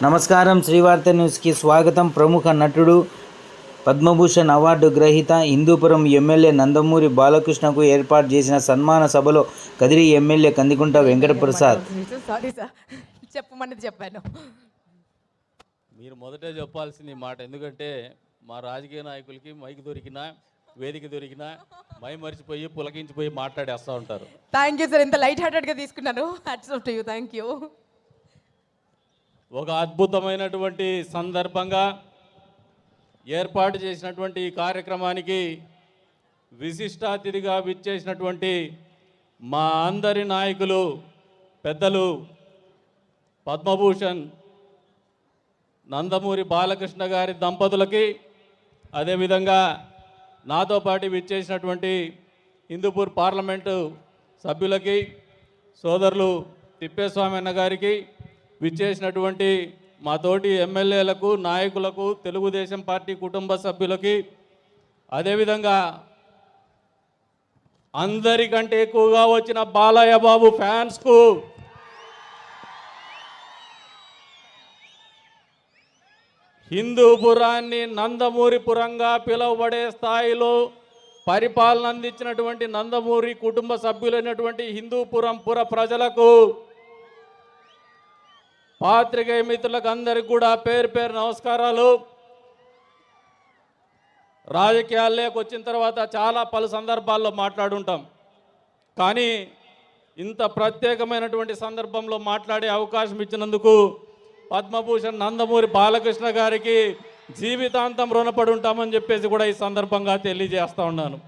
నమస్కారం. శ్రీవార్త న్యూస్కి స్వాగతం. ప్రముఖ నటుడు, పద్మభూషణ్ అవార్డు గ్రహీత, హిందూపురం ఎమ్మెల్యే నందమూరి బాలకృష్ణకు ఏర్పాటు చేసిన సన్మాన సభలో కదిరి ఎమ్మెల్యే కందికుంట వెంకటప్రసాద్. చెప్పాను. మీరు మొదటే చెప్పాల్సింది మాట, ఎందుకంటే మా రాజకీయ నాయకులకి మైక్ దొరికినా, వేదిక దొరికినా మై మర్చిపోయి పులకించిపోయి మాట్లాడేస్తూ ఉంటారు. థ్యాంక్ యూ సార్, ఇంత లైట్ హార్టెడ్గా తీసుకున్నారు. Hats off to you. Thank you. ఒక అద్భుతమైనటువంటి సందర్భంగా ఏర్పాటు చేసినటువంటి ఈ కార్యక్రమానికి విశిష్ట అతిథిగా విచ్చేసినటువంటి మా అందరి నాయకులు పెద్దలు పద్మభూషణ్ నందమూరి బాలకృష్ణ గారి దంపతులకి, అదేవిధంగా నాతో పాటు విచ్చేసినటువంటి హిందూపూర్ పార్లమెంటు సభ్యులకి, సోదరులు తిప్పేస్వామి అన్న గారికి, విచ్చేసినటువంటి మా తోటి ఎమ్మెల్యేలకు, నాయకులకు, తెలుగుదేశం పార్టీ కుటుంబ సభ్యులకి, అదేవిధంగా అందరికంటే ఎక్కువగా వచ్చిన బాలయ్య బాబు ఫ్యాన్స్కు, హిందూపురాన్ని నందమూరిపురంగా పిలువబడే స్థాయిలో పరిపాలన అందించినటువంటి నందమూరి కుటుంబ సభ్యులైనటువంటి హిందూపురం పుర ప్రజలకు, పాత్రికేయ మిత్రులకు అందరికి కూడా పేరు పేరు నమస్కారాలు. రాజకీయాల్లోకి వచ్చిన తర్వాత చాలా పలు సందర్భాల్లో మాట్లాడుంటాం, కానీ ఇంత ప్రత్యేకమైనటువంటి సందర్భంలో మాట్లాడే అవకాశం ఇచ్చినందుకు పద్మభూషణ్ నందమూరి బాలకృష్ణ గారికి జీవితాంతం రుణపడి ఉంటామని చెప్పేసి కూడా ఈ సందర్భంగా తెలియజేస్తూ ఉన్నాను.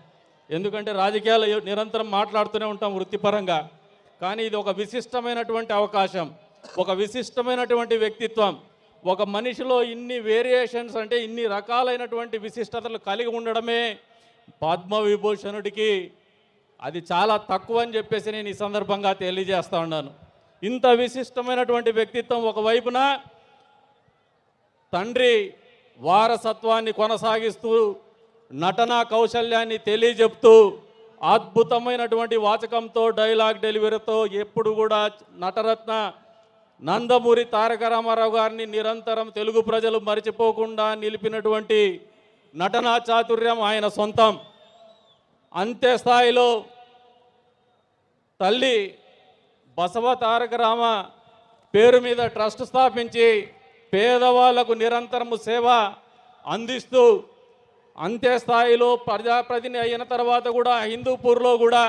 ఎందుకంటే రాజకీయాలు నిరంతరం మాట్లాడుతూనే ఉంటాం వృత్తిపరంగా, కానీ ఇది ఒక విశిష్టమైనటువంటి అవకాశం, ఒక విశిష్టమైనటువంటి వ్యక్తిత్వం. ఒక మనిషిలో ఇన్ని వేరియేషన్స్, అంటే ఇన్ని రకాలైనటువంటి విశిష్టతలు కలిగి ఉండడమే పద్మవిభూషణుడికి అది చాలా తక్కువ అని చెప్పేసి నేను ఈ సందర్భంగా తెలియజేస్తూ ఉన్నాను. ఇంత విశిష్టమైనటువంటి వ్యక్తిత్వం, ఒకవైపున తండ్రి వారసత్వాన్ని కొనసాగిస్తూ నటనా కౌశల్యాన్ని తెలియజెప్తూ అద్భుతమైనటువంటి వాచకంతో, డైలాగ్ డెలివరీతో ఎప్పుడు కూడా నటరత్న నందమూరి తారక రామారావు గారిని నిరంతరం తెలుగు ప్రజలు మరిచిపోకుండా నిలిపినటువంటి నటనా చాతుర్యం ఆయన సొంతం. అంతే స్థాయిలో తల్లి బసవ తారక రామ పేరు మీద ట్రస్ట్ స్థాపించి పేదవాళ్లకు నిరంతరము సేవ అందిస్తూ, అంతే స్థాయిలో ప్రజాప్రతినిధి అయిన తర్వాత కూడా హిందూపూర్లో కూడా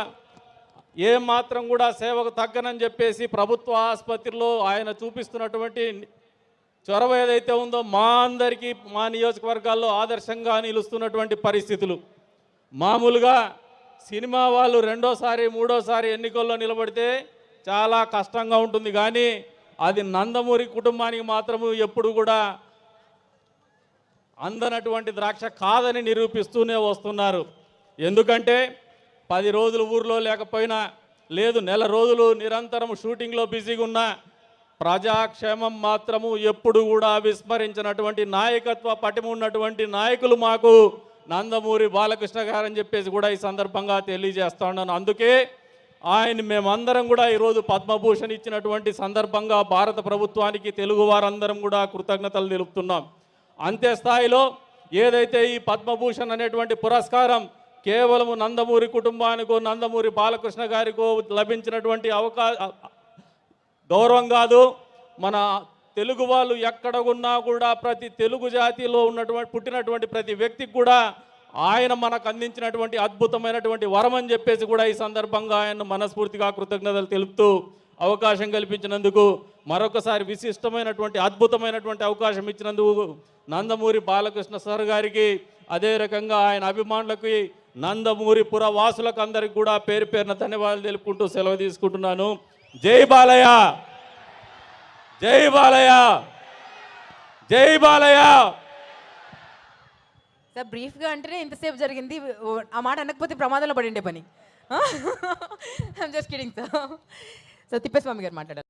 ఏమాత్రం కూడా సేవకు తగ్గనని చెప్పేసి ప్రభుత్వ ఆసుపత్రిలో ఆయన చూపిస్తున్నటువంటి చొరవ ఏదైతే ఉందో మా అందరికీ, మా నియోజకవర్గాల్లో ఆదర్శంగా నిలుస్తున్నటువంటి పరిస్థితులు. మామూలుగా సినిమా వాళ్ళు రెండోసారి మూడోసారి ఎన్నికల్లో నిలబడితే చాలా కష్టంగా ఉంటుంది, కానీ అది నందమూరి కుటుంబానికి మాత్రము ఎప్పుడు కూడా అందనటువంటి ద్రాక్ష కాదని నిరూపిస్తూనే వస్తున్నారు. ఎందుకంటే 10 రోజులు ఊర్లో లేకపోయినా, లేదు నెల రోజులు నిరంతరం షూటింగ్లో బిజీగా ఉన్న ప్రజాక్షేమం మాత్రము ఎప్పుడు కూడా విస్మరించినటువంటి నాయకత్వ పటిమ ఉన్నటువంటి నాయకులు మాకు నందమూరి బాలకృష్ణ గారు అని చెప్పేసి కూడా ఈ సందర్భంగా తెలియజేస్తా ఉన్నాను. అందుకే ఆయన మేమందరం కూడా ఈరోజు పద్మభూషణ్ ఇచ్చినటువంటి సందర్భంగా భారత ప్రభుత్వానికి తెలుగు వారందరం కూడా కృతజ్ఞతలు తెలుపుతున్నాం. అంతే స్థాయిలో ఏదైతే ఈ పద్మభూషణ్ అనేటువంటి పురస్కారం కేవలము నందమూరి కుటుంబానికో, నందమూరి బాలకృష్ణ గారికో లభించినటువంటి గౌరవం కాదు. మన తెలుగు వాళ్ళు ఎక్కడ ఉన్నా కూడా ప్రతి తెలుగు జాతిలో పుట్టినటువంటి ప్రతి వ్యక్తికి కూడా ఆయన మనకు అందించినటువంటి అద్భుతమైనటువంటి వరం అని చెప్పేసి కూడా ఈ సందర్భంగా ఆయన మనస్ఫూర్తిగా కృతజ్ఞతలు తెలుపుతూ అవకాశం కల్పించినందుకు, మరొకసారి విశిష్టమైనటువంటి అద్భుతమైనటువంటి అవకాశం ఇచ్చినందుకు నందమూరి బాలకృష్ణ సార్ గారికి, అదే రకంగా ఆయన అభిమానులకి, నందమూరి పుర వాసులకు అందరికి కూడా పేరు పేరున ధన్యవాదాలు తెలుపుకుంటూ సెలవు తీసుకుంటున్నాను. జై బాలయ్య, జై బాలయ్య, జై బాలయ్య. సార్ బ్రీఫ్గా అంటేనే ఇంతసేపు జరిగింది, ఆ మాట అనకపోతే ప్రమాదంలో పడిండే పని. I'm just kidding sir. So Thippeswamy గారు మాట్లాడారు.